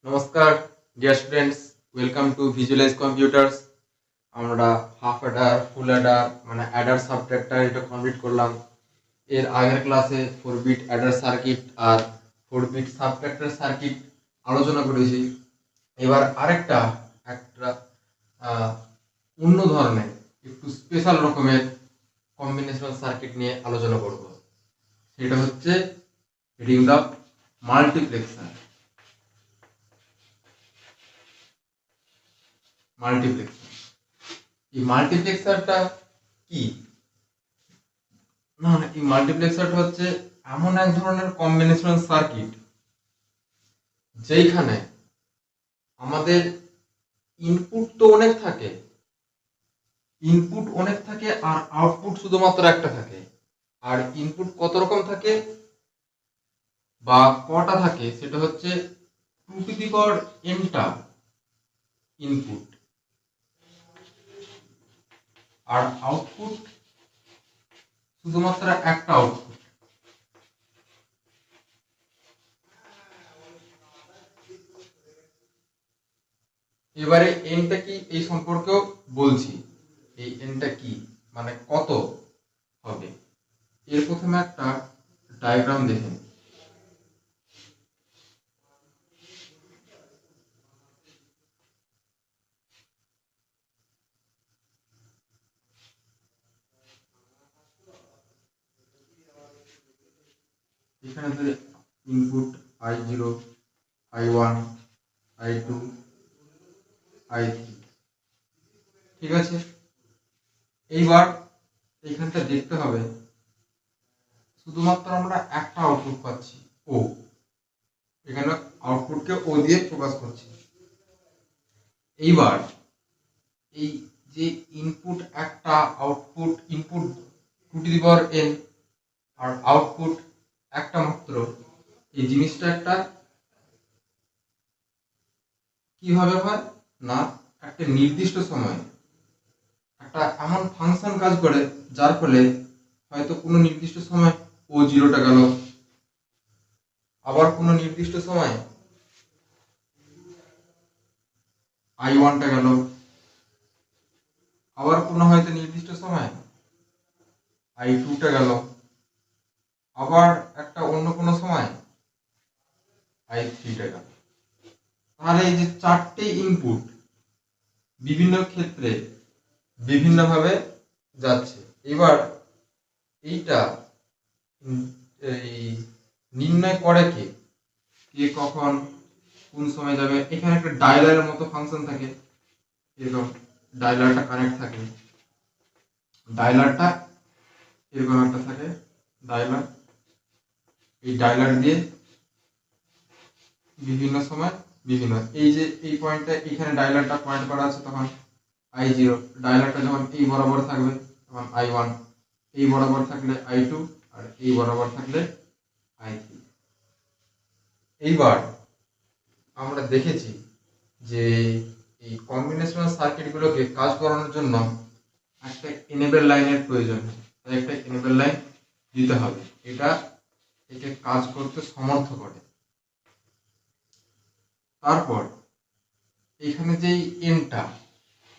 নমস্কার dear students, welcome to visualize computers. আমরা half adder, full adder মানে adder subtractor এটা কমপ্লিট করলাম। এর আগের ক্লাসে 4 বিট অ্যাডার সার্কিট আর 4 বিট সাবট্রাক্টর সার্কিট আলোচনা করেছি। এবার আরেকটা একটা অন্য ধরনের একটু স্পেশাল রকমের কম্বিনেশনাল সার্কিট নিয়ে আলোচনা করব। সেটা হচ্ছে রিং দ্য মাল্টিপ্লেক্সার। এই মাল্টিপ্লেক্সারটা কি না, এই মাল্টিপ্লেক্সারটা হচ্ছে এমন এক ধরনের কম্বিনেশনাল সার্কিট যেখানে আমাদের ইনপুট তো অনেক থাকে, আর আউটপুট শুধুমাত্র একটা থাকে। আর ইনপুট কত রকম থাকে বা কটা থাকে সেটা হচ্ছে 2n টা ইনপুট, আর আউটপুট শুধুমাত্র একটা আউটপুট। এবারে এনটা কি এই সম্পর্কেও বলছি। এই এনটা কি মানে কত হবে, এর প্রথমে একটা ডায়াগ্রাম দেখেন। এখানে যে input i0, i1, i2, i3, ঠিক আছে। এইবার এইখানটা দেখতে হবে শুধুমাত্র আমরা একটা আউটপুট পাচ্ছি, ও। এখানে আউটপুটকে ও দিয়ে প্রকাশ করছি। এইবার এই যে ইনপুট একটা, আউটপুট ইনপুট 2n আর আউটপুট একটা মাত্র, এই জিনিসটা একটা কিভাবে হয় না, একটা নির্দিষ্ট সময় একটা এমন ফাংশন কাজ করে যার ফলে হয়তো কোনো নির্দিষ্ট সময় ও জিরোটা গেল, আবার কোনো নির্দিষ্ট সময় i1টা গেল, আবার কোনো হয়তো নির্দিষ্ট সময় i2টা গেল, আবার একটা অন্য কোনো সময় i3টা গেল। তাহলে এই যে চারটে ইনপুট বিভিন্ন ক্ষেত্রে বিভিন্নভাবে যাচ্ছে। এবার এইটা এই নির্ণয় করে কে কখন কোন সময় যাবে। এখানে একটা ডায়ালারের মতো ফাংশন থাকে, এরকম ডায়ালারটা কানেক্ট থাকে, ডায়ালারটা এরকম একটা থাকে ডায়ালার। এই ডায়ালার দিয়ে বিভিন্ন সময় বিভিন্ন, এই যে এই পয়েন্টটা এখানে ডায়ালারটা পয়েন্ট করা আছে, তখন i0 ডায়ালারটা যখন এই বরাবর থাকবে তখন i1, এই বরাবর থাকলে i2, আর এই বরাবর থাকলে i3। এইবার আমরা দেখেছি যে এই কম্বিনেশনাল সার্কিটগুলোকে কাজ করানোর জন্য একটা এনেবল লাইনের প্রয়োজন, তাই একটা এনেবল লাইন দিতে হবে, এটা একে কাজ করতে সমর্থ করে। তারপর এখানে যে এনটা,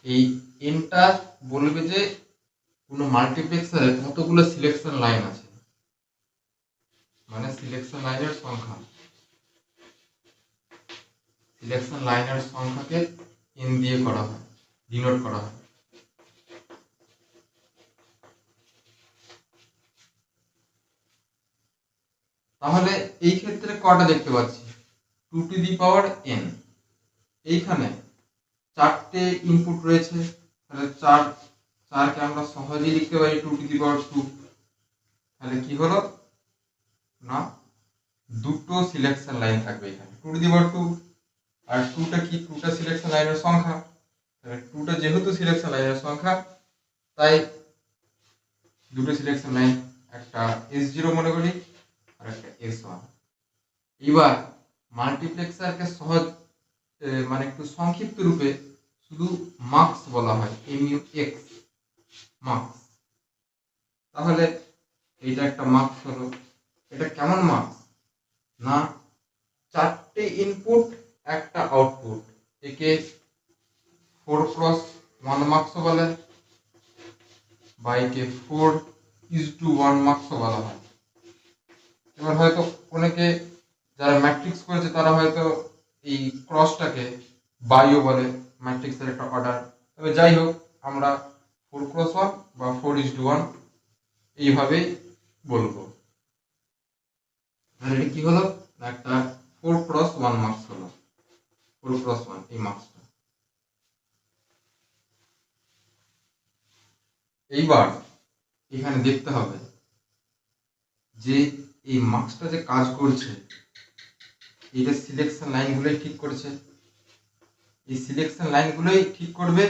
এই এনটা বলবে যে কোনো মাল্টিপ্লেক্সারে কতগুলো সিলেকশন লাইন আছে, মানে সিলেকশন লাইনের সংখ্যা, সিলেকশন লাইনের সংখ্যাকে এন দিয়ে করা হয়, ডিনোট করা হয়। তাহলে এই ক্ষেত্রে কটা দেখতে পাচ্ছি, 2n। এইখানে চারটে ইনপুট রয়েছে, তাহলে চারকে আমরা সহজেই লিখতে পারি 2 তাহলে কি হলো না, দুটো সিলেকশন লাইন থাকবে এখানে 2 আর 2টা কি, 2টা সিলেকশন লাইনের সংখ্যা, তাহলে 2টা যেহেতু সিলেকশন লাইনের সংখ্যা তাই দুটো সিলেকশন লাইন, একটা S0 মনে করি আর একটা S1। এবার মাল্টিপ্লেক্সারকে সহজ মানে একটু সংক্ষিপ্ত রূপে শুধু মার্কস বলা হয়, MUX মার্কস। তাহলে এইটা একটা মার্কস হলো। এটা কেমন মার্কস না, চারটে ইনপুট একটা আউটপুট, একে 4x1 মার্কস বলে বা একে 4:1 মার্কস বলা হয়। এবার হয়তো অনেকে যারা ম্যাট্রিক্স করেছে তারা হয়তো এই ক্রসটাকে বাইও বলে, ম্যাট্রিক্সের একটা অর্ডার। তবে যাই হোক, আমরা 4x1 বা 4:1 এইভাবেই বলবো। আর এটা কি হলো, একটা 4x1 মার্কস হলো, 4x1 এই মার্কসটা। এইবার এখানে দেখতে হবে যে এই মার্কসটা যে কাজ করছে, এটা সিলেকশন লাইনগুলোই ঠিক করেছে। এই সিলেকশন লাইনগুলোই ঠিক করবে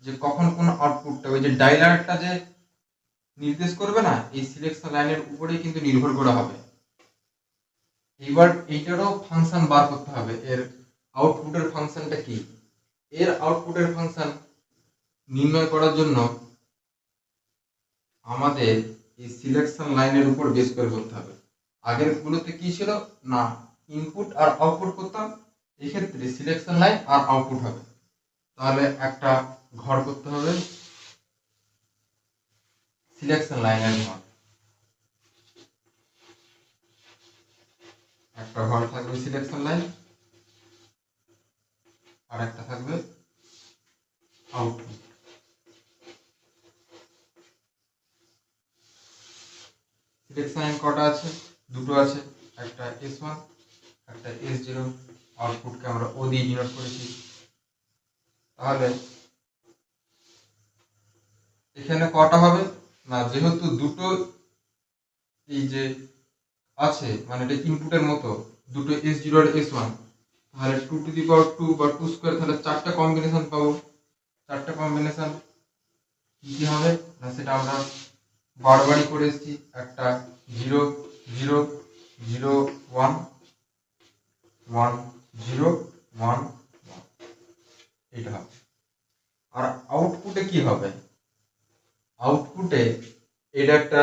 যে কখন কোন আউটপুটটা, ওই যে ডায়লারটা যে নির্দেশ করবে না, এই সিলেকশন লাইনের উপরেই কিন্তু নির্ভর করা হবে। এবার এইটারও ফাংশন বার করতে হবে, এর আউটপুটের ফাংশনটা কি। এর আউটপুটের ফাংশন নির্ণয় করার জন্য আমাদের এই সিলেকশন লাইনের উপর বেস করে করতে হবে। আগের গুলোতে কি ছিল না, ইনপুট আর আউটপুট করতাম, এক্ষেত্রে সিলেকশন লাইন আর আউটপুট হবে। তাহলে একটা ঘর করতে হবে, সিলেকশন লাইনের ঘর, একটা ঘর থাকবে সিলেকশন লাইন, আর একটা থাকবে আউটপুট। সিলেকশন লাইন কটা আছে, দুটো আছে, একটা S1 একটা S0, আউটপুটকে আমরা ও দিয়ে ডিনোট করেছি। তাহলে এখানে কটা হবে না, যেহেতু দুটো এই যে আছে, মানে এটা ইনপুটের মতো, দুটো S0 আর S1, তাহলে 2 বা 2 স্কয়ার, তাহলে চারটা কম্বিনেশন পাবো। চারটা কম্বিনেশন কি কি হবে না, সেটা আমরা বারবারই করে এসেছি। একটা 0 0 0 1 1 0 1 1, এটা হবে। আর আউটপুটে কি হবে, আউটপুটে এটা একটা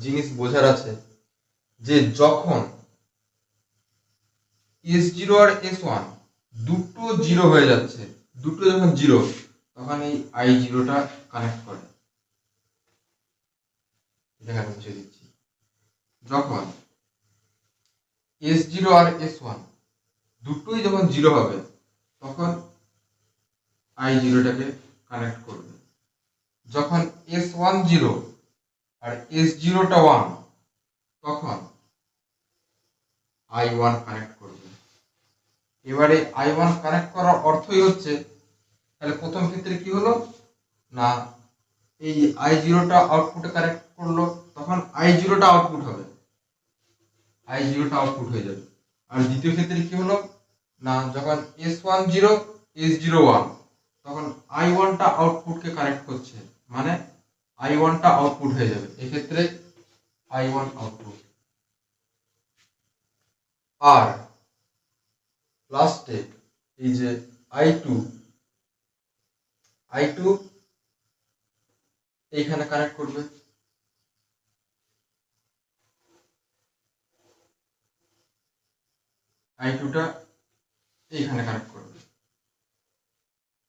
জিনিস বোঝার আছে যে যখন S0 আর S1 দুটো জিরো হয়ে যাচ্ছে, দুটো যখন জিরো, তখন এই I0টা কানেক্ট করে। এখানে মুছে দিচ্ছি, যখন S0 আর S1 দুটোই যখন জিরো হবে, তখন I0টাকে কানেক্ট করবে। যখন S1 0 আর S0টা 1, তখন I1 কানেক্ট করবে। এবারে I1 কানেক্ট করার অর্থই হচ্ছে, তাহলে প্রথম ক্ষেত্রে কি হলো না, এই I0টা আউটপুটে কানেক্ট করলো, তখন I0টা আউটপুট হবে, I0টা আউটপুট হয়ে যাবে। আর দ্বিতীয় ক্ষেত্রে কি হলো না, যখন S1 0 S0 1, তখন I1টা আউটপুটকে কানেক্ট করছে, মানে I1টা আউটপুট হয়ে যাবে। এক্ষেত্রে I1 আউটপুট। আর লাস্টে এই যে I2 এইখানে কানেক্ট করবে, I2টা এইখানে কানেক্ট করবে।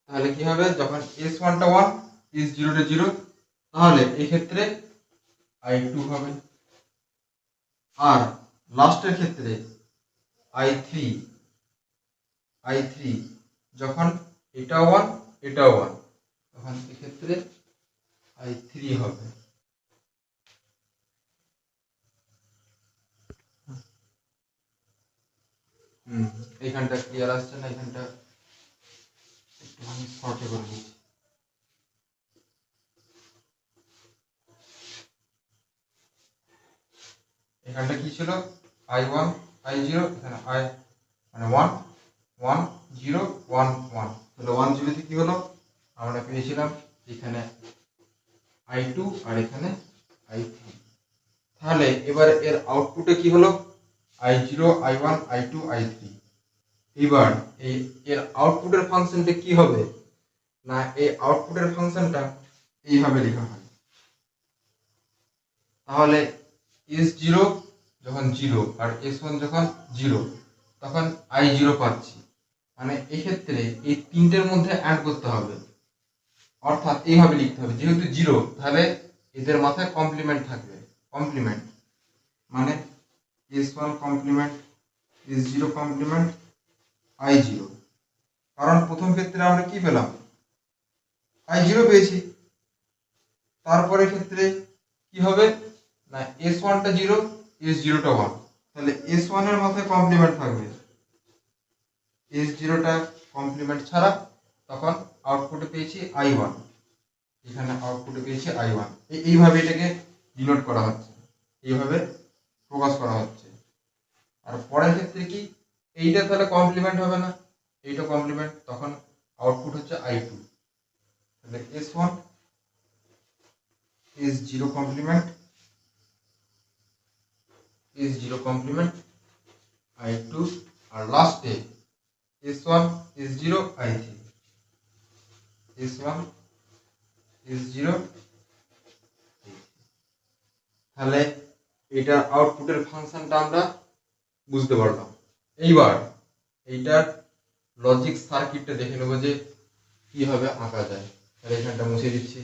তাহলে কি হবে, যখন S1টা 1 S0টা 0, তাহলে এই ক্ষেত্রে I2 হবে। আর লাস্টের ক্ষেত্রে I3 যখন এটাও 1 এটাও 1, তখন এক্ষেত্রে I3 হবে। এইখানটা ক্লিয়ার আসছে না, এখানটা একটুখানি শর্টে করে দিচ্ছি। এখানটা কি ছিল, I1 I0, এখানে I মানে 1 1 0 1 1, তাহলে 1 0 তে কি হলো, আমরা পেয়েছিলাম এখানে I2 আর এখানে I3। তাহলে এবার এর আউটপুটে কি হলো, I0 I1 I2 I3। এবার এর আউটপুটের ফাংশনটা কি হবে না, এই আউটপুটের ফাংশনটা এইভাবে লেখা হয়। তাহলে S0 যখন 0 আর S1 যখন 0, তখন I0 পাচ্ছি। মানে এই ক্ষেত্রে এই তিনটের মধ্যে অ্যাড করতে হবে, অর্থাৎ এইভাবে লিখতে হবে, যেহেতু জিরো তাহলে এদের মাথায় কমপ্লিমেন্ট থাকবে, কমপ্লিমেন্ট মানে s1 complement s0 complement i0, কারণ প্রথম ক্ষেত্রে আমরা কি পেলাম, i0 পেয়েছি। তারপরে ক্ষেত্রে কি হবে না, s1 টা 0, s0 টা 1, তাহলে s1 এর মাথায় কমপ্লিমেন্ট থাকবে, s0 টা কমপ্লিমেন্ট ছাড়া, তখন আউটপুটে পেয়েছি i1, এখানে আউটপুটে পেয়েছি i1। এইভাবে এটাকে ডিনোট করা হচ্ছে, এইভাবে প্রকাশ করা হচ্ছে। আর পরের ক্ষেত্রে কি, এইটা তাহলে কমপ্লিমেন্ট হবে না, এইটা কমপ্লিমেন্ট, তখন আউটপুট হচ্ছে i2, তাহলে s1 s0 complement s0 complement i2, আর লাস্টে s1 s0 i3, s1 s0 তাহলে এটা আউটপুটের ফাংশনটা আমরা বুঝতে পারলাম। এইবার এইটার লজিক সার্কিটটা দেখে নেবো যে কিভাবে আঁকা যায়। তাহলে এখানটা মুছে দিচ্ছি।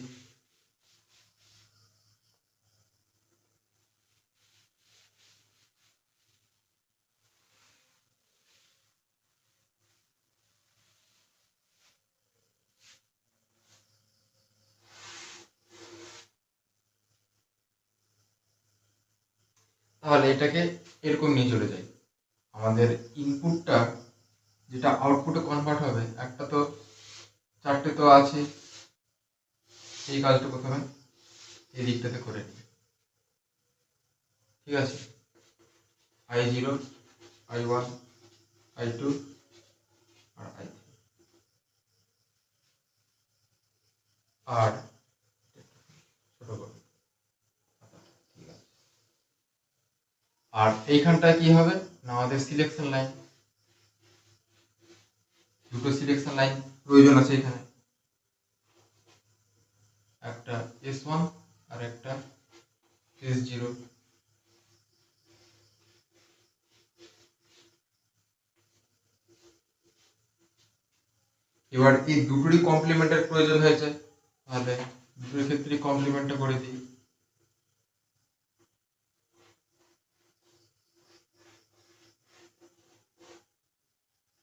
তাহলে এটাকে এরকম নিয়ে চলে যাই। আমাদের ইনপুটটা যেটা আউটপুটে কনভার্ট হবে, একটা তো চারটে তো আছে, এই কাজটা প্রথমে এই দিকটাতে করে নিই, ঠিক আছে। i0 i1 i2 আর i3, আর ছোট করে, ঠিক আছে। আর এইখানটায় কি হবে না, আমাদের সিলেকশন লাইন, দুটো সিলেকশন লাইন প্রয়োজন আছে এখানে, একটা s1 আর একটা s0। এবার এই দুটোরই কমপ্লিমেন্টের প্রয়োজন হয়েছে, তাহলে দুটোর ক্ষেত্রে কমপ্লিমেন্টটা করে দিই।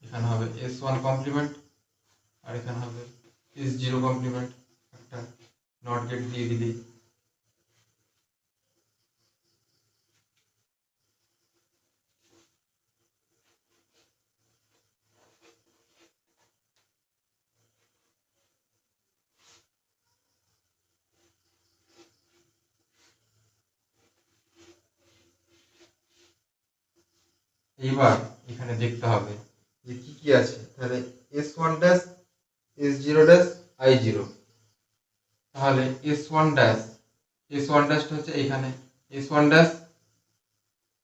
এখানে হবে s1 কমপ্লিমেন্ট আর এখানে হবে s0 কমপ্লিমেন্ট, একটা নট গেট দিয়ে দিলেই। এইবার এখানে দেখতে হবে যে কি কি আছে, তাহলে s1 dash s0 dash i0, তাহলে s1 ড্যাশ টা হচ্ছে এখানে, s1 dash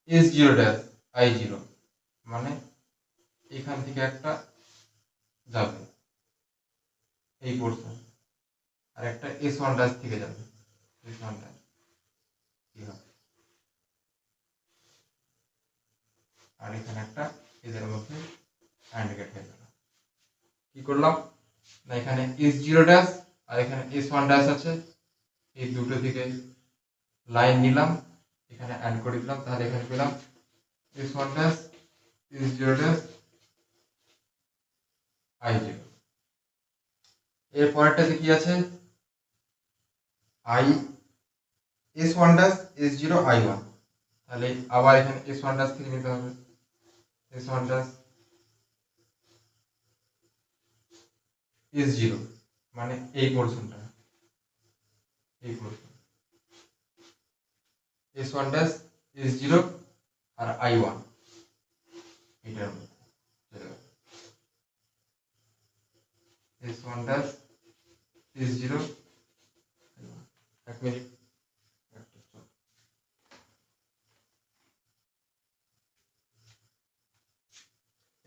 s0 dash i0, মানে এখান থেকে একটা যাবে এই পোর্শন, আর একটা s1 ড্যাশ থেকে যাবে s1 ড্যাশ, কি হবে, আর এখানে একটা এদের মধ্যে অ্যান্ড গেট হয়ে গেল। কি করলাম না, এখানে s0 ড্যাশ আর এখানে s1 ড্যাশ আছে, এই দুটো থেকে লাইন নিলাম, এখানে অ্যাড করে দিলাম, তাহলে এখানে পেলাম s1 dash s0 dash i0। এর পরেরটাতে কি আছে, i s1 dash s0 i1, তাহলে আবার এখানে s1 ড্যাশ থেকে নিতে হবে, s1 ড্যাশ s0, মানে এই পোর্শনটা, এই পোর্শন s1 ড্যাশ s0 আর i1, এটার মধ্যে চলে গেল s1 ড্যাশ s0 i1। এক minute,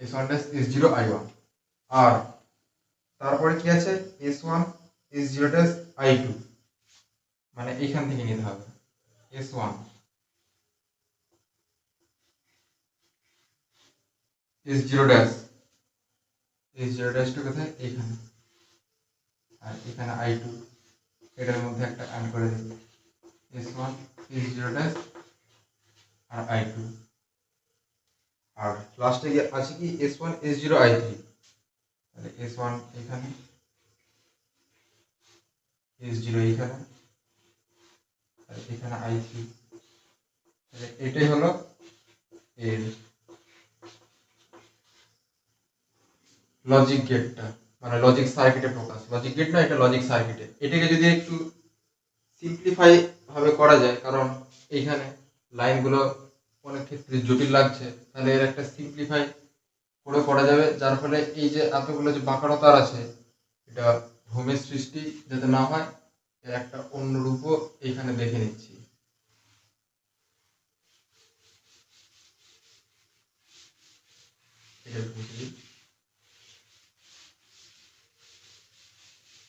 s1 dash s0 i1, আর তারপরে কি আছে s1 s0 ড্যাশ i2, মানে এইখান থেকে নিতে হবে s1 s0 dash S zero ড্যাশটা কোথায় এইখানে, আর এখানে আই টু, এটার মধ্যে একটা অ্যাড করে দিই S one S zero dash R I two, আর লাস্টে গিয়ে আছে কি S one S zero I three, তাহলে এস ওয়ান এখানে, এস জিরো এইখানে, আর এখানে আই থ্রি। এটাই হলো এর লজিক গেটটা, মানে লজিক সার্কিটে প্রকাশ, লজিক গেট না, এটা লজিক সার্কিটে। এটাকে যদি একটু সিম্পলিফাই ভাবে করা যায়, কারণ এইখানে লাইনগুলো অনেক ক্ষেত্রে জটিল লাগছে, তাহলে এর একটা সিম্পলিফাই করে করা যাবে, যার ফলে এই যে এতগুলো যে বাঁকানো তার আছে, এটা ভূমির সৃষ্টি যাতে না হয়, এর একটা অন্য রূপও এইখানে দেখে নিচ্ছি।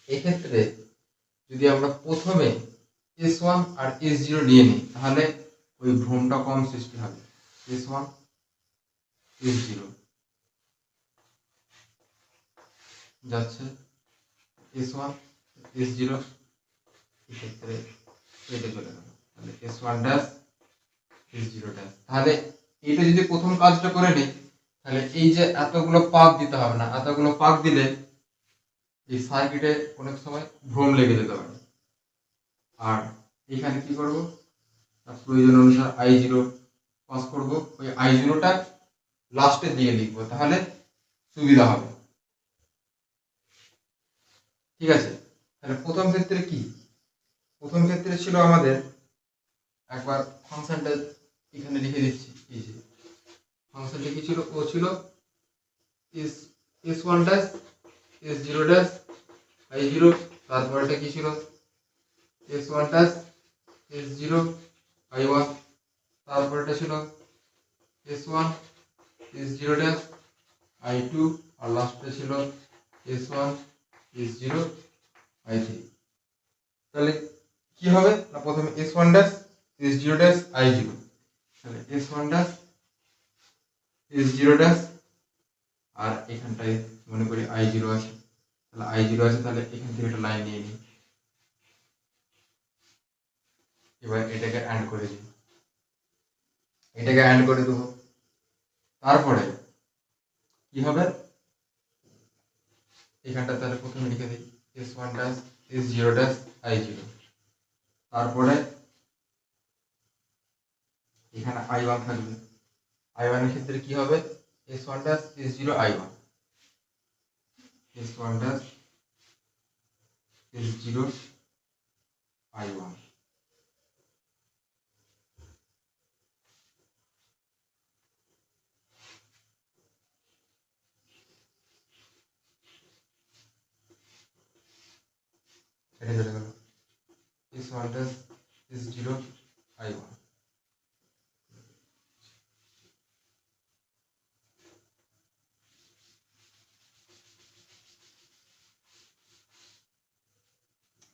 এক্ষেত্রে যদি আমরা প্রথমে এস ওয়ান আর এস জিরো নিয়ে নিই, তাহলে ওই ভ্রমটা কম সৃষ্টি হবে। এস ওয়ান এস জিরো যাচ্ছে, এস ওয়ান এস জিরো, এক্ষেত্রে এটা চলে গেল, তাহলে S one dash S zero dash. তাহলে এটা যদি প্রথম কাজটা করে নিই, তাহলে এই যে এতগুলো পাক দিতে হবে না, এতগুলো পাক দিলে এই সার্কিটে অনেক সময় ভ্রম লেগে যেতে পারে। আর এখানে কি করব, প্রয়োজন অনুসারে আই জিরো পাস করবো, ওই আই জিরোটা লাস্টে দিয়ে লিখবো, তাহলে সুবিধা হবে। ঠিক আছে, তাহলে প্রথম ক্ষেত্রে কি, প্রথম ক্ষেত্রে ছিল আমাদের, একবার ফাংশনটা এখানে লিখে দিচ্ছি, এই যে ফাংশনটা কি ছিল, ও ছিল S S one dash S zero dash I zero, তারপরটা কি ছিল S one dash S zero I one, তারপরটা ছিল S one S zero dash I two, আর লাস্টে ছিল S one S zero I three. তাহলে কি হবে না, প্রথমে S one dash S zero dash I zero, তাহলে S one dash S zero dash, আর এখানটায় মনে করি আই জিরো আছে, তাহলে আই জিরো আছে, তাহলে এখান থেকে একটা লাইন নিয়ে নিই, এবার এটাকে অ্যাড করে দিই, এটাকে অ্যাড করে দেবো। তারপরে কি হবে, এখানটা তাহলে প্রথমে লিখে দিই S one dash S zero dash I zero, তারপরে এখানে আই ওয়ান থাকবে, আই ওয়ানের ক্ষেত্রে কি হবে, S one dash S zero I one, S one dash S zero I one. এটা চলে গেল S one dash S zero I one.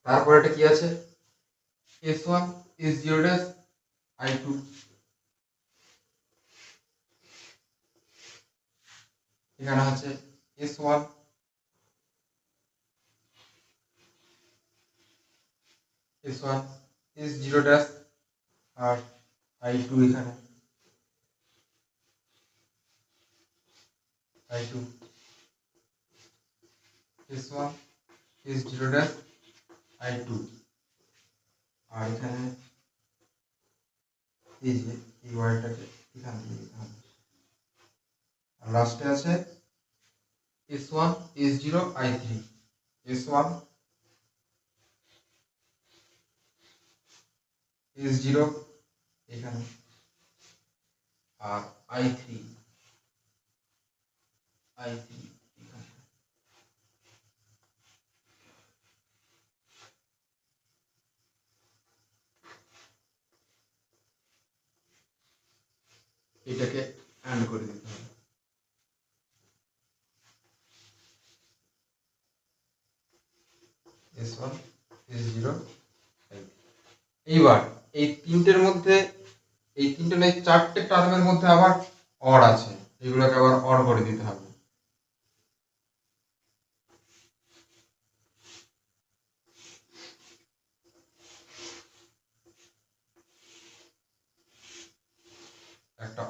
তারপরে এটা কি আছে, S one S zero dash I two, এখানে আছে S one S one S zero dash R I two, এখানে I two S one S zero dash I two, আর এখানে এই যে এই ওয়ারটাকে এখান থেকে দিতে হবে, আর লাস্টে আছে S one S zero I three, S one S zero এখানে, আর আই থ্রি এখানে। এটাকে অ্যাড করে দিতে হবে, এস ওয়ান এস জিরো। এইবার এই তিনটের মধ্যে, এই তিনটে নয় চারটে টার্মের মধ্যে আবার অর আছে, এগুলোকে আবার অর করে দিতে হবে।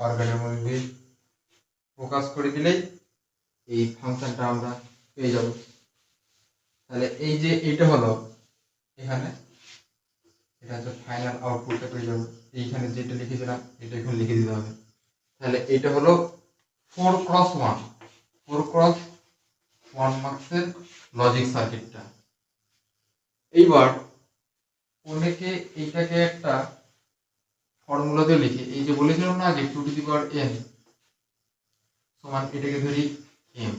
অর্গানের মধ্যে দিয়ে প্রকাশ করে দিলেই এই ফাংশনটা আমরা পেয়ে যাব। তাহলে এই যে এইটা হলো এখানে, এটা হচ্ছে ফাইনাল আউটপুটটা পেয়ে যাবো। এইখানে যেটা লিখেছিলাম এটা এখানে লিখে দিতে হবে। তাহলে এইটা হলো 4x1 4x1 মার্কসের লজিক সার্কিটটা। এইবার অনেকে এইটাকে একটা ফর্মুলা দিয়ে লিখে, এই যে বলেছিলাম না আগে 2n সমান এটাকে ধরি m,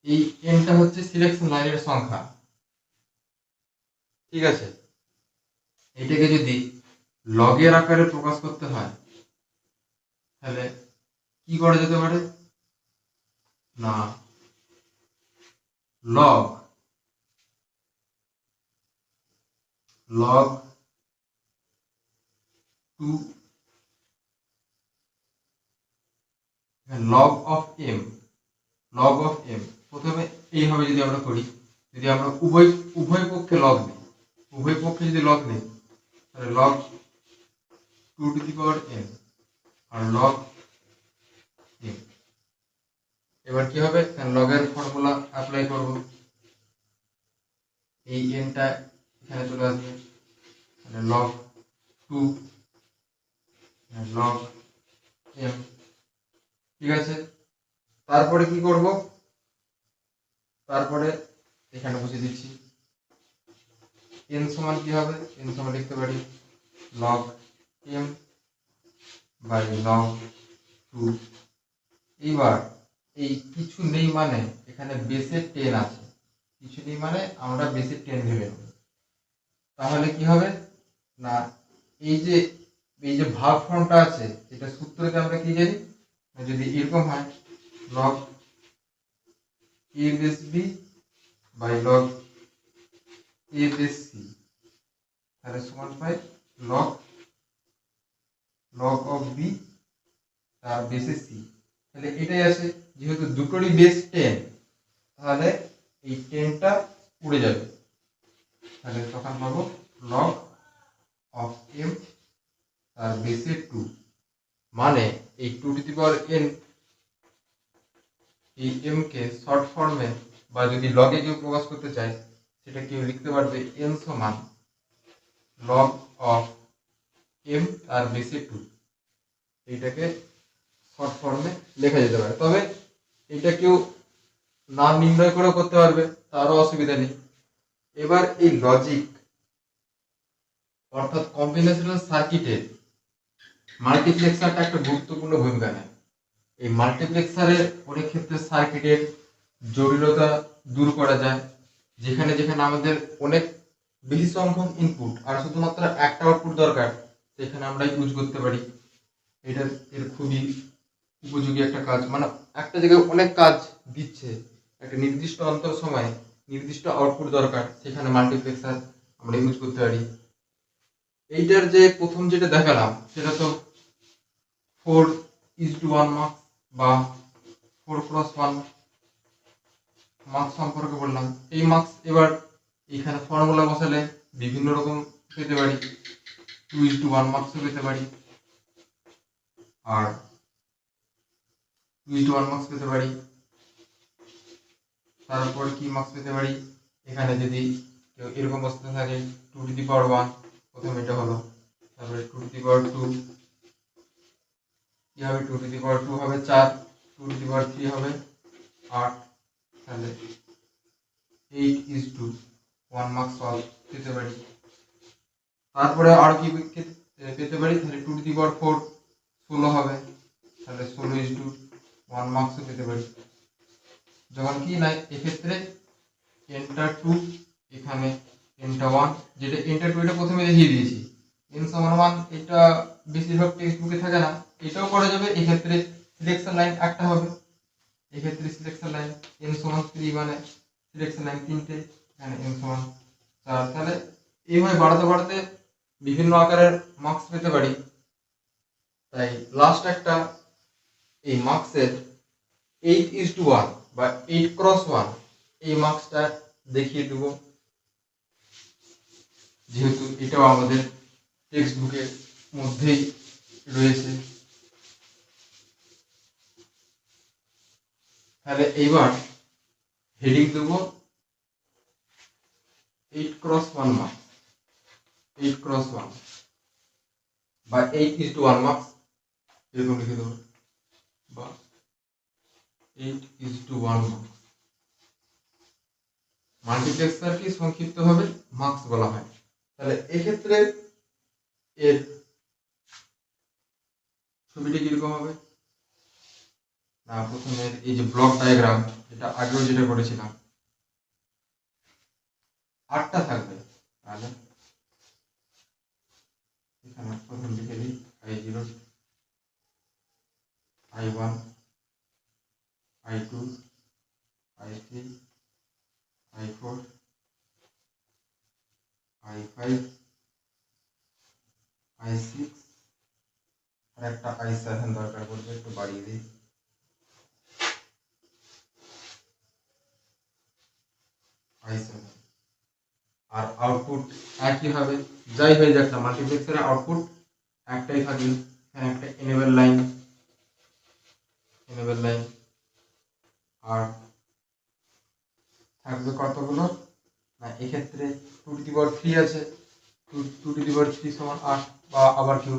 এই nটা হচ্ছে সিলেকশন লাইনের সংখ্যা, ঠিক আছে। এটাকে যদি লগের আকারে প্রকাশ করতে হয় তাহলে কি করা যেতে পারে না, log to log of m প্রথমে এইভাবে যদি আমরা করি, যদি আমরা উভয় পক্ষে লগ নিই, তাহলে লগ 2n আর লগ m। এবার কি হবে, লগের ফর্মুলা অ্যাপ্লাই করব, এই nটা এখানে চলে আসবে, তাহলে লগ 2 লগ m, ঠিক আছে। তারপরে কি করব, তারপরে এখানে বসিয়ে দিচ্ছি n সমান কি হবে, n সমান লিখতে পারি log m বাই log 2। এইবার এই কিছু নেই মানে এখানে বেসে 10 আছে, কিছু নেই মানে আমরা বেসে 10 ধরে নেব। তাহলে কি হবে না, এই যে ভাগ ফর্মটা আছে এটা সূত্রতে আমরা কি জানি, যদি এরকম হয় log a base b by log a base c, তাহলে সমান পাই log অফ b তার বেসে c। তাহলে এটাই আছে, যেহেতু দুটোরই বেস 10 তাহলে এই 10টা উড়ে যাবে, তাহলে তখন পাবো log অফ m তার বেসে 2, মানে এই 2n এই m কে শর্ট ফর্মে বা যদি লগে কেউ প্রকাশ করতে চায় সেটা কেউ লিখতে পারবে n সমান log অফ m তার বেসে 2। এইটাকে শর্ট ফর্মে লেখা যেতে পারে, তবে এটা কেউ নাম নির্ণয় করে করতে পারবে, তারও অসুবিধা নেই। এবার এই লজিক অর্থাৎ কম্বিনেশনাল সার্কিটের মাল্টিপ্লেক্সারটা একটা গুরুত্বপূর্ণ ভূমিকা নেয়। এই মাল্টিপ্লেক্সারের অনেক ক্ষেত্রে সার্কিটের জটিলতা দূর করা যায়, যেখানে যেখানে আমাদের অনেক বেশি সংখ্যক ইনপুট আর শুধুমাত্র একটা আউটপুট দরকার, সেখানে আমরা ইউজ করতে পারি। এটা এর খুবই উপযোগী একটা কাজ, মানে একটা জায়গায় অনেক কাজ দিচ্ছে, একটা নির্দিষ্ট অন্তর সময়ে নির্দিষ্ট আউটপুট দরকার, সেখানে মাল্টিপ্লেক্সার আমরা ইউজ করতে পারি। এইটার যে প্রথম যেটা দেখালাম সেটা তো 4:1 মার্কস বা 4x1 মার্কস সম্পর্কে বললাম। এই মার্কস এবার এখানে ফর্মুলা বসালে বিভিন্ন রকম পেতে পারি, 2:1 মার্কসও পেতে পারি আর 2:1 মার্কস পেতে পারি। তারপর কি মার্কস পেতে পারি, এখানে যদি কেউ এরকম বসতে থাকে 2^1, প্রথম এটা হলো, তারপরে 2^2 কি হবে, 2^2 হবে 4, 2^3 হবে 8, তাহলে 8:1 মার্কস পেতে পারি। তারপরে আর কি পেতে পারি, তাহলে 2^4 16 হবে, তাহলে 16:1 মার্কস পেতে পারি। যখন কি না এক্ষেত্রে nটা 2 এখানে nটা 1, যেটা nটা 2 এটা প্রথমে দেখিয়ে দিয়েছি, n সমান 1 এটা বেশিরভাগ টেক্সট বুকে থাকে না, এটাও করা যাবে। এক্ষেত্রে সিলেকশন লাইন একটা হবে, এক্ষেত্রে সিলেকশন লাইন n সমান 3 মানে সিলেকশন লাইন 3টে, এখানে n সমান 4, তাহলে এইভাবে বাড়াতে বাড়াতে বিভিন্ন আকারের মার্কস পেতে পারি। তাই লাস্ট একটা এই মার্কসের 8:1 বা 8x1 এই মার্কসটা দেখিয়ে দেব, যেহেতু এটাও আমাদের টেক্সট বুকের মধ্যেই রয়েছে। তাহলে এইবার হেডিং দেবো 8x1 মার্কস, 8x1 বা 8:1 মার্কস এরকম লিখে দেবো, বা 8:1 মার্কস। মাল্টিপ্লেক্সার কি সংক্ষিপ্ত ভাবে মার্কস বলা হয়। তাহলে এক্ষেত্রে এর ছবিটি কিরকম হবে না, প্রথমে এই যে ব্লক ডায়াগ্রাম, এটা আগেও যেটা করেছিলাম, 8টা থাকবে। তাহলে এখানে প্রথম লিখে দিই I0, I1, I2, I3, I4, I5, I6 আর একটা I7 দরকার পড়বে, একটু বাড়িয়ে দিই। I7 আর আউটপুট একই হবে, যাই হয়ে যাক না মাল্টিপ্লেক্সারের আউটপুট একটাই থাকবে। এখানে একটা এনেবল লাইন, আর থাকবে কতগুলো না, এক্ষেত্রে 2^3 আছে, 2^3 সমান 8, বা আবার কেউ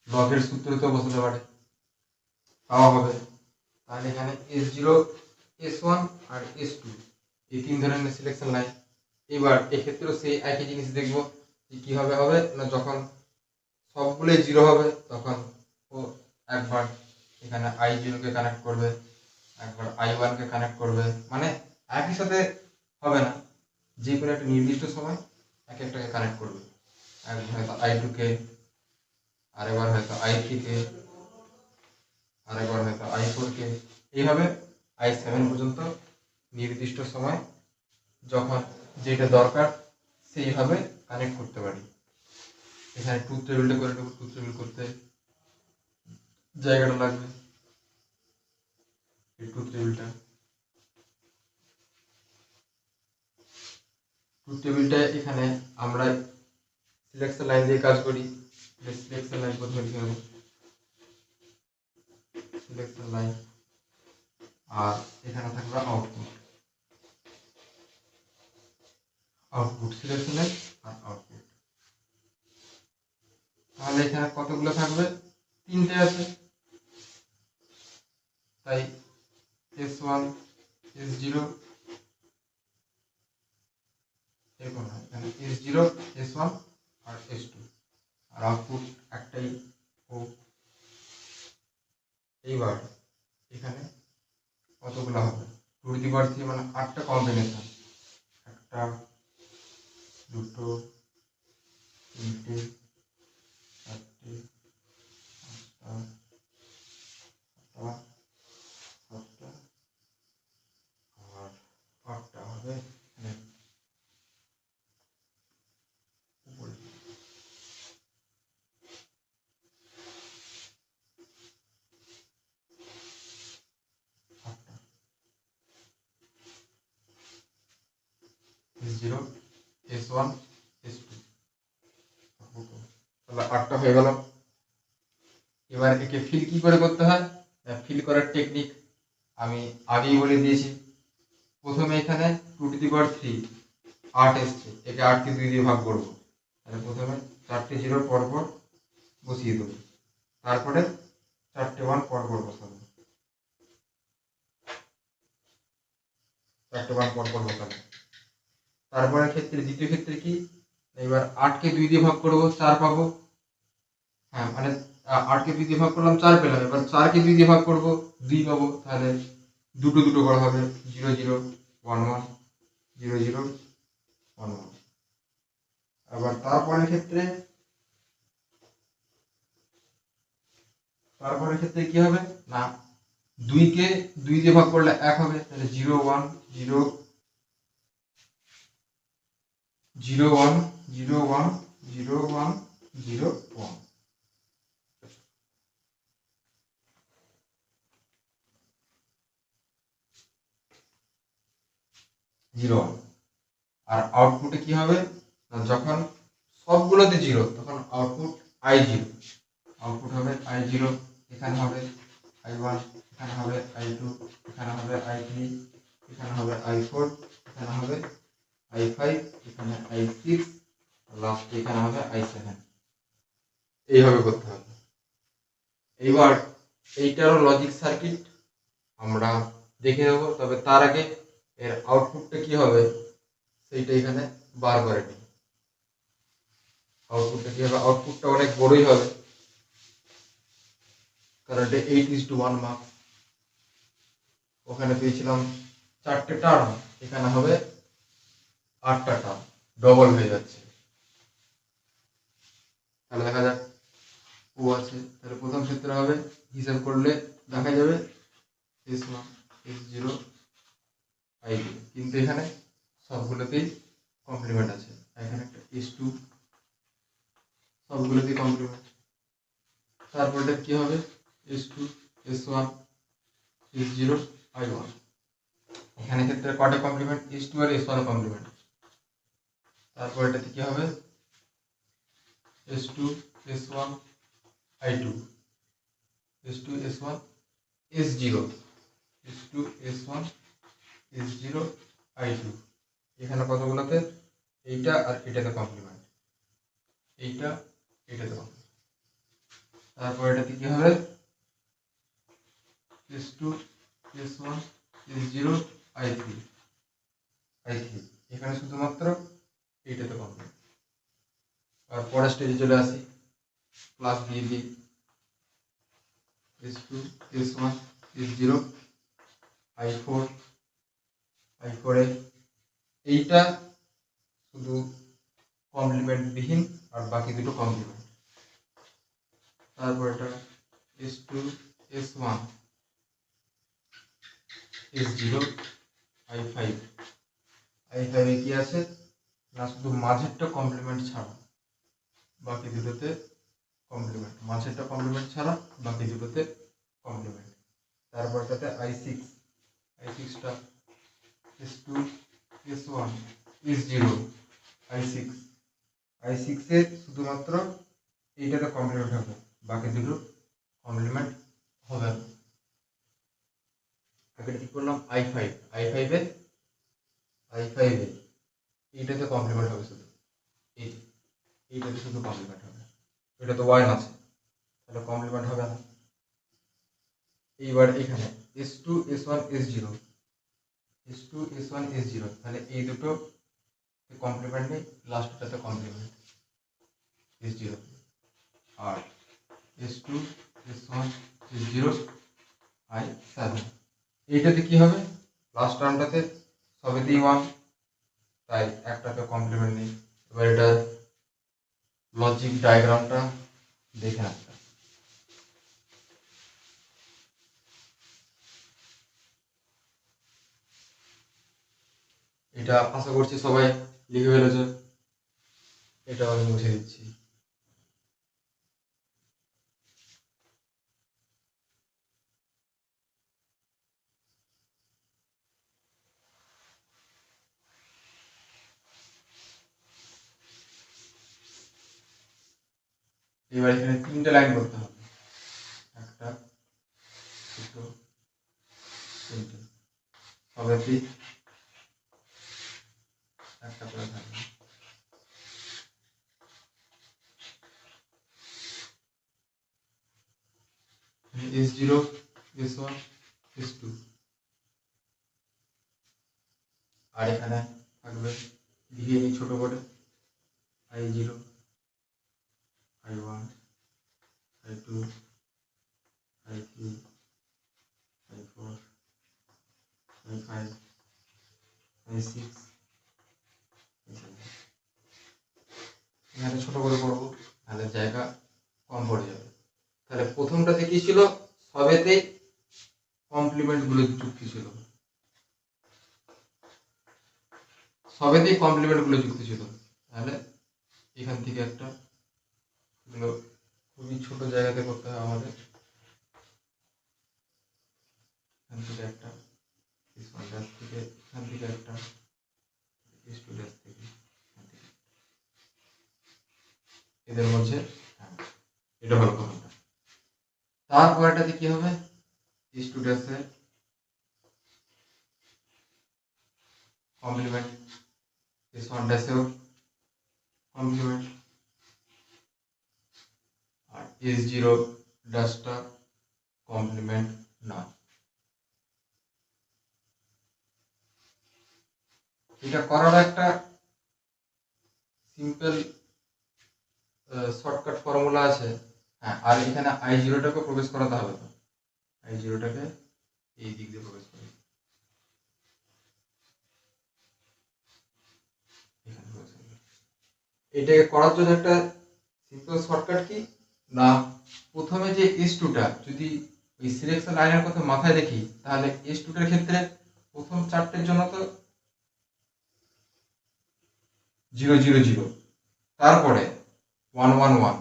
লগের সূত্রতেও বসাতে পারে, তাও হবে। তাহলে এখানে S0, S1 আর S2 এই তিন ধরনের সিলেকশন লাইন। এবার এক্ষেত্রেও সেই একই জিনিস দেখবো যে কিভাবে হবে না, যখন সবগুলোই 0 হবে তখন ও একবার এখানে I0 কে কানেক্ট করবে, একবার I1 কে কানেক্ট করবে, মানে একই সাথে হবে না, যে কোনো একটা নির্দিষ্ট সময় এক একটাকে কানেক্ট করবে। একবার হয়তো I2 কে, আরেকবার হয়তো I3 কে, আরেকবার হয়তো I4 কে, এইভাবে I7 পর্যন্ত নির্দিষ্ট সময় যখন যেটা দরকার সেইভাবে কানেক্ট করতে পারি। এখানে ট্রুথ টেবিলটা করে দেবো, ট্রুথ টেবিল করতে জায়গাটা লাগবে, এই ট্রুথ টেবিলটা এখানে আমরা সিলেকশন লাইন দিয়ে কাজ করি। সিলেকশন লাইন প্রথমে লিখে নেব, সিলেকশন লাইন, আর এখানে থাকবে আউটপুট সিলেকশন লাইন আর আউটপুট। তাহলে এখানে কতগুলো থাকবে, 3টে আছে, তাই S1, S0 এরকম হয়, এখানে S0, S1 আর S2, আর আউটপুট একটাই ও। এইবার এখানে কতগুলো হবে, 2^3 মানে 8টা কম্বিনেশন, 1টা 2টো 3টে 4টে 5টা 6টা 7টা আর 8টা হবে এখানে উপরে। S0, S1, S2, তাহলে 8টা হয়ে গেল। এবার একে ফিল কি করে করতে হয়, ফিল করার টেকনিক আমি আগেই বলে দিয়েছি। প্রথমে এখানে 2^3 8 এসছে, একে 8কে 2 দিয়ে ভাগ করবো, তাহলে প্রথমে 4টে 0 পরপর বসিয়ে দেবো, তারপরে 4টে 1 পরপর বসাবো, 4টে 1 পরপর বসাবো। তারপরে ক্ষেত্রে দ্বিতীয় ক্ষেত্রে কি, এবার 8কে 2 দিয়ে ভাগ করবো, 4 পাবো, হ্যাঁ মানে 8কে 2 দিয়ে ভাগ করলাম 4 পেলাম, এবার 4কে 2 দিয়ে ভাগ করবো 2 পাবো, তাহলে দুটো দুটো করা হবে, 0 0 1 1 0 0 1 1। আবার তারপরের ক্ষেত্রে কি হবে না, 2কে 2 দিয়ে ভাগ করলে 1 হবে, তাহলে 0 1 0 0 1 0 1 0 1 0 1। আর আউটপুটে কি হবে না, যখন সবগুলোতে 0 তখন আউটপুট I0, আউটপুট হবে I0, এখানে হবে I1, এখানে হবে I2, এখানে হবে I3, এখানে হবে I4, এখানে হবে I5, এখানে I6, লাস্ট এখানে হবে I7। এইভাবে করতে হবে। এবার এইটারও লজিক সার্কিট আমরা দেখে নেব, তবে তার আগে এর আউটপুটটা কি হবে সেইটা এখানে বার করে নিই। আউটপুটটা কি হবে? আউটপুটটা অনেক বড়ই হবে, কারণ এটা 8:1 মার্ক। ওখানে পেয়েছিলাম 4টে টার্ম, এখানে হবে 8টা টার্ম, ডবল হয়ে যাচ্ছে। তাহলে দেখা যাক ও আছে, তাহলে প্রথম ক্ষেত্রে হবে, হিসাব করলে দেখা যাবে S1 S0 I2, কিন্তু এখানে সবগুলোতেই কমপ্লিমেন্ট আছে। এখানে একটা S2, সবগুলোতেই কমপ্লিমেন্ট। তারপরটা কি হবে? S2 S1 S0 I1। এখানে ক্ষেত্রে কটা কমপ্লিমেন্ট? S2 আর S1 কমপ্লিমেন্ট। তারপর এটাতে কি হবে? S2 S1 I2, S2 S1 S0, S2 S1 S0 I2। এখানে কতগুলোতে? এইটা আর এটাতে কমপ্লিমেন্ট, এইটা এটাতে কমপ্লিমেন্ট। তারপর এটাতে কি হবে? S2 S1 S0 I3, এখানে শুধুমাত্র এইটাতে কমপ্লিমেন্ট। আর পরের স্টেজে চলে আসি, প্লাস দিয়ে দিই S2 S1 S0 I4, I4 এ এইটা শুধু কমপ্লিমেন্ট বিহীন আর বাকি দুটো কমপ্লিমেন্ট। তারপর এটা S2 S1 S0 I5, I5 এ কি আছে না, শুধু মাঝেরটা কমপ্লিমেন্ট ছাড়া বাকি দুটোতে কমপ্লিমেন্ট, মাঝেরটা কমপ্লিমেন্ট ছাড়া বাকি দুটোতে কমপ্লিমেন্ট। তারপর এটাতে I6টা S2 S1 S0 I6 এ শুধুমাত্র এইটাতে কমপ্লিমেন্ট হবে, বাকি দুটো কমপ্লিমেন্ট হবে না। আগে কি করলাম? I5 এ এইটাতে কমপ্লিমেন্ট হবে, শুধু এইটাতে শুধু কমপ্লিমেন্ট হবে, এটা তো 1 আছে, তাহলে কমপ্লিমেন্ট হবে না। এইবার এখানে S2 S1 S0, S2 S1 S0, তাহলে এই দুটো কমপ্লিমেন্ট নেই, লাস্টটাতে কমপ্লিমেন্ট S0। আর S2 S1 S0 I7, এইটাতে কি হবে? লাস্ট টার্মটাতে সবেতেই 1, তাই একটাতে কমপ্লিমেন্ট নেই। এবার এটা লজিক ডায়াগ্রামটা দেখে আসতে। এটা আশা করছি সবাই লিখে ফেলেছে, এটা আমি মুছে দিচ্ছি। এবার এখানে 3টে লাইন করতে হবে, একটা দুটো তিনটে, সবেতেই একটা করে থাকবে। S0 S1 S2, আর এখানে থাকবে লিখে নিই ছোট করে I0 I1 I2 I3 I4 I5 I6 I7। এখানে ছোট করে করবো, তাহলে জায়গা কম পড়ে যাবে। তাহলে প্রথমটাতে কি ছিল? সবেতেই কমপ্লিমেন্ট গুলো যুক্ত ছিল, সবেতেই কমপ্লিমেন্ট গুলো যুক্ত ছিল। তাহলে এখান থেকে একটা, এগুলো খুবই ছোট জায়গাতে করতে হবে আমাদের। এখান থেকে একটা, থেকে এখান থেকে একটা, থেকে এদের মধ্যে, এটা হলো প্রথমটা। তারপরেটাতে কি হবে, S2 ড্যাশের কমপ্লিমেন্ট, S1 ড্যাশেও কমপ্লিমেন্ট, আর S0 ড্যাশটা কমপ্লিমেন্ট না। এটা করার একটা সিম্পল শর্টকাট ফর্মুলা আছে। হ্যাঁ, আর এখানে I0টাকে প্রবেশ করাতে হবে, তো I0টাকে এই দিক দিয়ে প্রবেশ করে এটাকে করার জন্য একটা সিম্পল শর্টকাট কি না, প্রথমে যে S2টা যদি ওই সিলেকশন লাইনের কথা মাথায় দেখি, তাহলে S2টার ক্ষেত্রে প্রথম চারটের জন্য তো 0 0 0, তারপরে 1 1 1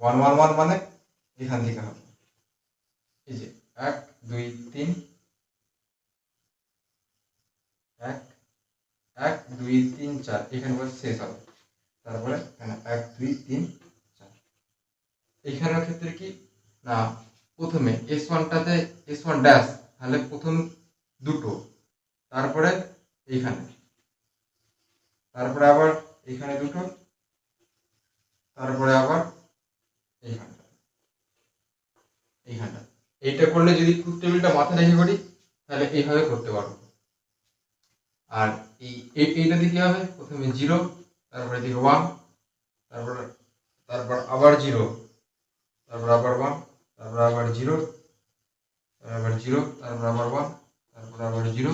1 1 1 মানে এখান থেকে হবে এই যে 1 2 3 1 1 2 3 4, এখানে বসে শেষ হবে। তারপরে এখানে 1 2 3 4। এইখানের ক্ষেত্রে কি না, প্রথমে S1টাতে S1 ড্যাশ, তাহলে প্রথম দুটো, তারপরে এইখানে, তারপরে আবার এইখানে দুটো, তারপরে আবার এইখানটা, এইখানটা। এইটা করলে যদি ট্রুথ টেবিলটা মাথায় রেখে করি, তাহলে এইভাবে করতে পারবো। আর এইটা দিয়ে কি হবে, প্রথমে 0, তারপরে দিকে 1, তারপর আবার 0, তারপর আবার 1, তারপর আবার 0, আবার 0, তারপর আবার 1, তারপর আবার 0,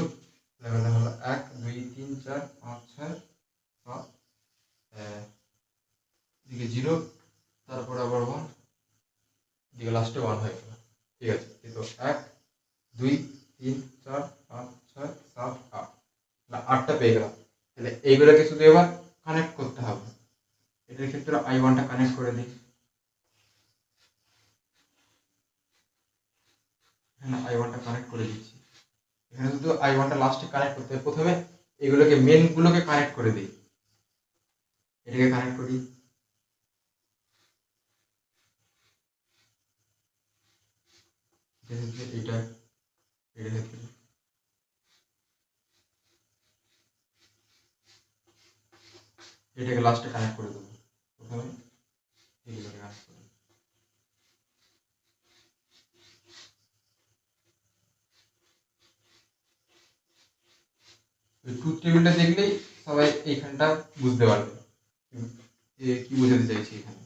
লেভেলটা হলো 1 2 3 4 5 6 7, দিকে 0, তারপর আবার 1, দিকে লাস্টে 1 হয়ে গেল। ঠিক আছে, এই তো 1 2 3 4 5 6 7 8, না 8টা পেয়ে গেলাম। তাহলে এইগুলোকে শুধু এবার কানেক্ট করতে হবে। এটার ক্ষেত্রে I1টা কানেক্ট করে দিই, এখানে I1টা কানেক্ট করে দিচ্ছি। এখানে শুধু I1টা লাস্টে কানেক্ট করতে হবে। প্রথমে এগুলোকে মেনগুলোকে কানেক্ট করে দিই, এটাকে কানেক্ট করি, এটা এটার ক্ষেত্রে এটাকে লাস্টে কানেক্ট করে দেবো। প্রথমে এগুলোকে কানেক্ট করে, ট্রুথ টেবিলটা দেখলেই সবাই এইখানটা বুঝতে পারবে কি বোঝাতে চাইছি। এখানে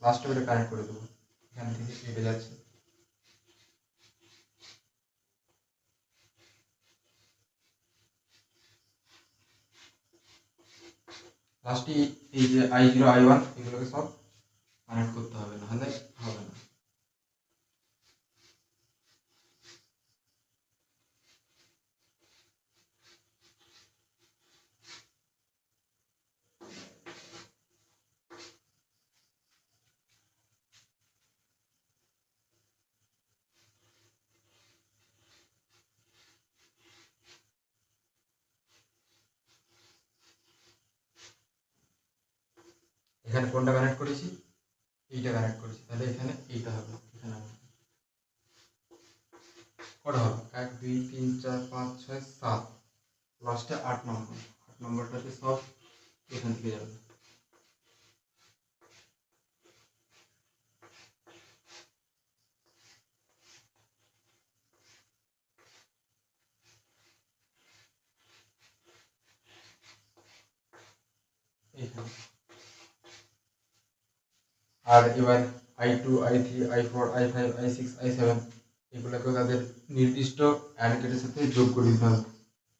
লাস্টে ওটা কানেক্ট করে দেবো, এখান থেকে কেটে যাচ্ছে। লাস্টে এই যে I0 I1 এগুলোকে সব কানেক্ট করতে হবে, নাহলে হবে না। এখানে কোনটা কানেক্ট করেছি, এইটা কানেক্ট করেছি, তাহলে এখানে এইটা হবে। এখানে কটা হবে, 1 2 3 4 5 6 7, লাস্টে 8 নম্বর, 8 নম্বরটাতে সব এখান থেকে যাবে। এইখানে আর এবার I2 I3 I4 I5 I6 I7 এগুলোকে তাদের নির্দিষ্ট অ্যাড্রেসের সাথে যোগ করে দিতে হবে।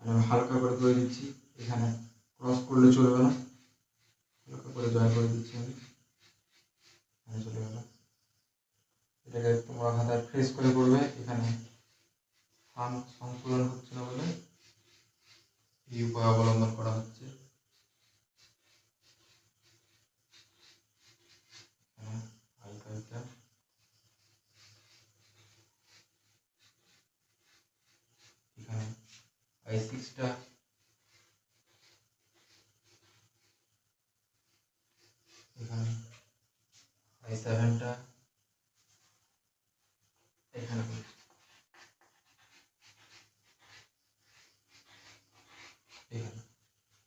আমি হালকা করে দিচ্ছি, এখানে ক্রস করলে চলবে না, হালকা করে জয়েন করে দিচ্ছি আমি, এখানে চলে গেল। এটাকে তোমরা খাতায় ফ্রেশ করে করবে, এখানে স্থান সংকুলন হচ্ছে না বলে এই উপায় অবলম্বন করা হচ্ছে। এখানে I6টা, এখানে I7টা, এখানে।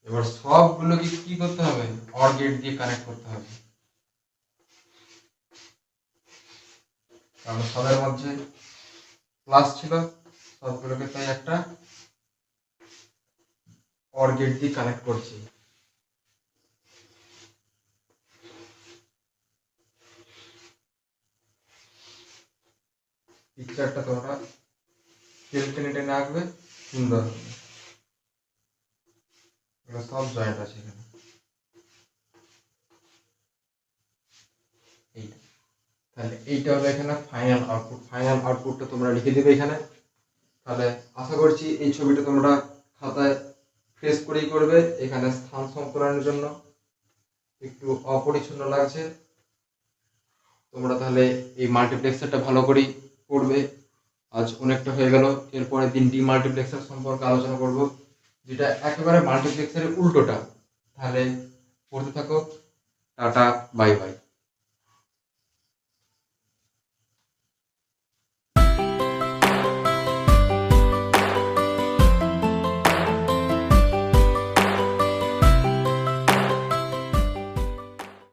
এবার সবগুলোকে কি করতে হবে, অর গেট দিয়ে কানেক্ট করতে হবে, কারণ সবের মধ্যে প্লাস ছিল, সবগুলোকে তাই একটা অর গেট দিয়ে কানেক্ট করছি। পিকচারটা তোমরা টেনে টেনে আঁকবে, সুন্দর হবে। এগুলো সব জয়েন্ট আছে এখানে। এইটা, তাহলে এইটা হলো এখানে ফাইনাল আউটপুট। ফাইনাল আউটপুটটা তোমরা লিখে দেবে এখানে। তাহলে আশা করছি এই ছবিটা তোমরা খাতায় ফ্রেশ করেই করবে। এখানে স্থান সংকলনের জন্য একটু অপরিচ্ছন্ন লাগছে, তোমরা তাহলে এই মাল্টিপ্লেক্সারটা ভালো করেই করবে। আজ অনেকটা হয়ে গেল, এরপরে দিন ডিমাল্টিপ্লেক্সার সম্পর্কে আলোচনা করব, যেটা একেবারে মাল্টিপ্লেক্সারের উল্টোটা। তাহলে পড়তে থাকো, টাটা, বাই বাই।